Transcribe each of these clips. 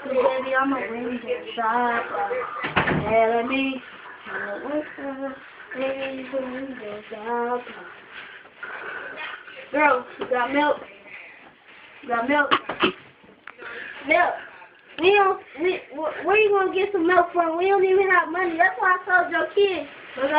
Baby, I'm a window shopper. Tell me, window shopper. Girl, you got milk? You got milk? Milk. Where you gonna get some milk from? We don't even have money. That's why I told your kids. Because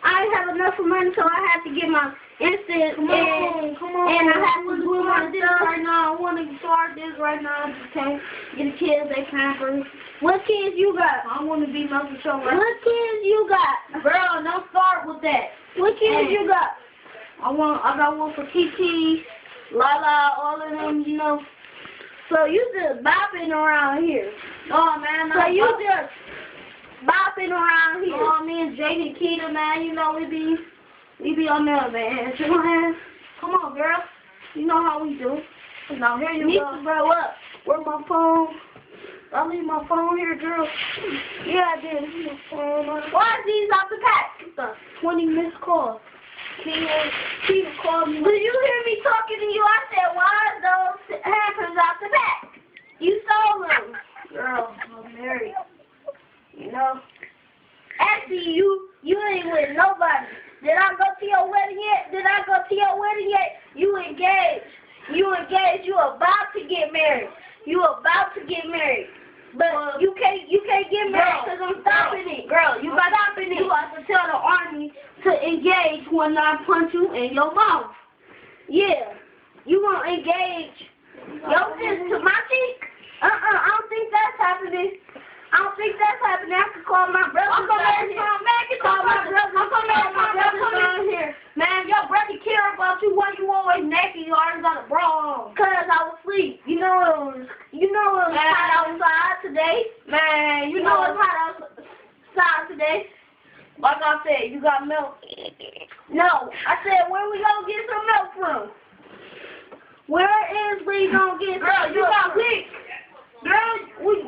I have enough money, so I have to get my instant. Come on. And I have to do my stuff right now. I want to start this right now. I just can't get the kids their pampers. What kids you got? I want to be Mother Show. What kids you got? Girl, don't start with that. What kids you got? I got one for TT, Lala, all of them, you know. So you just bopping around here. Oh man, so you just bopping around here. Oh, me and Jake and Keita, man, you know we be on there, man. You know, come on, girl. You know how we do. Now here you go. To grow up. Where's my phone? I leave my phone here, girl. Yeah, I did. My phone. Why is these out the pack? 20 missed calls. Keita called me. Did you hear me talking to you? I said, why are those hampers out the back? You stole them. Girl, I'm married. You know. Actually, you ain't with nobody. Did I go to your wedding yet? You engaged. You about to get married. But you can't get married because I'm stopping it. Girl, you got to tell the army to engage when I punch you in your mouth. Yeah. You gonna engage your fist to my cheek? I don't think that's happening. I can call my brother. I'm call my brother here. Man, your brother care about you. Why you always naked? You always got a bra on. Cause I was asleep. You know it was hot outside today. Man, you know it's hot outside today. Like I said, you got milk. No, I said where we gonna get some milk from? Where is we gonna get some milk? Girl, you got weak. Girl,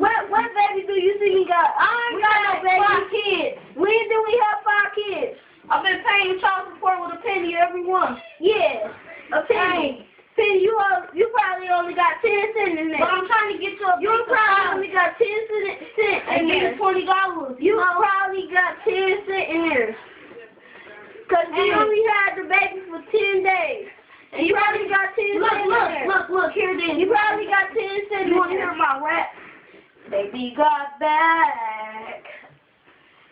what baby do you see me got? I ain't got no baby kids. When do we have 5 kids? I've been paying child support with a penny every one. Yeah, a penny. Penny, you probably only got 10 cents in there. But I'm trying to get you a You probably only got 10 cents and then $20. You probably got 10 cents in there. Because you only had the baby for 10 days. And you probably got 10 cents. Look, here then. You probably got 10 cents. You want to hear my rap? Baby got back.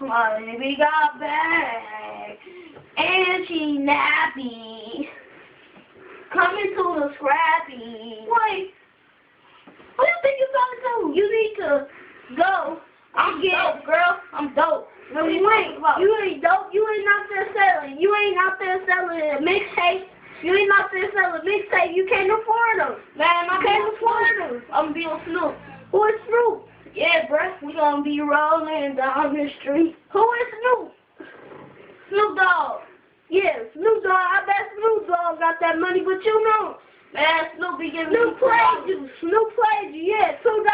My baby got back. And she nappy. Coming to the scrappy. Wait. Who you think you're talking to? You need to go. I'm dope, girl. I'm dope. No, you ain't dope. You ain't out there selling. You ain't out there selling a mixtape. You ain't out there selling mixtape. You can't afford them. Man, I can't afford them. I'm being Snoop. Who is Snoop? Yeah, bruh. We gonna be rolling down the street. Who is Snoop? Snoop Dogg. Yeah, Snoop Dogg. I bet Snoop Dogg got that money, but you know, man, Snoop be giving Snoop played you. Snoop played you. Yeah, $2.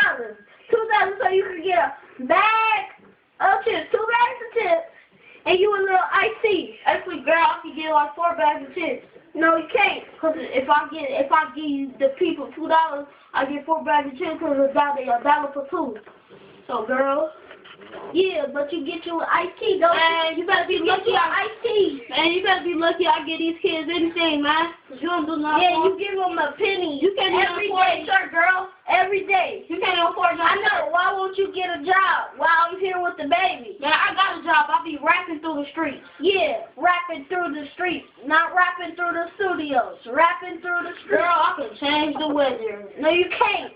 $2 so you can get a bag of chips, 2 bags of chips, and you a little iced tea. Actually, girl, I can get like 4 bags of chips. No, you can't, cause if I give you the people $2, I get 4 bags of chips because it's $1 for 2. So, girl. Yeah, but you get your iced tea, don't you? Man, you better be lucky iced tea. Man, you better be lucky I get these kids anything, man. Cause you don't do nothing. Yeah, you give them a penny. You can't even afford a shirt, girl. Every day. You can't afford nothing. I know. Why won't you get a job while I'm here with the baby? Man, I got a job. I be rapping through the streets. Yeah, rapping through the streets. Not rapping through the studios. Rapping through the streets. Girl, I can change the weather. No, you can't.